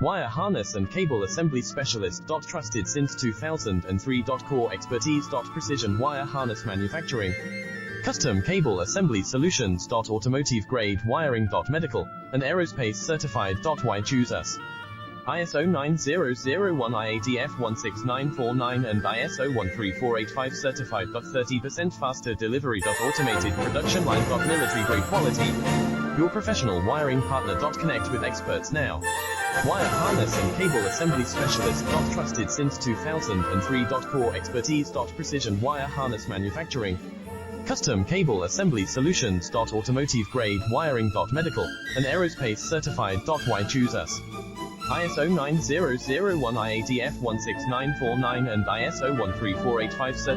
Wire harness and cable assembly specialist. Trusted since 2003. Core expertise. Precision wire harness manufacturing. Custom cable assembly solutions. Automotive grade wiring. Medical and aerospace certified. Why choose us? ISO 9001 IATF 16949 and ISO 13485 certified. 30% faster delivery. Automated production line. Military grade quality. Your professional wiring partner. Connect with experts now. Wire harness and cable assembly specialist. Trusted since 2003. Core expertise. Precision wire harness manufacturing. Custom cable assembly solutions. Automotive grade wiring. Medical and aerospace certified. Why choose us? ISO 9001 IATF 16949 and ISO 13485 certified.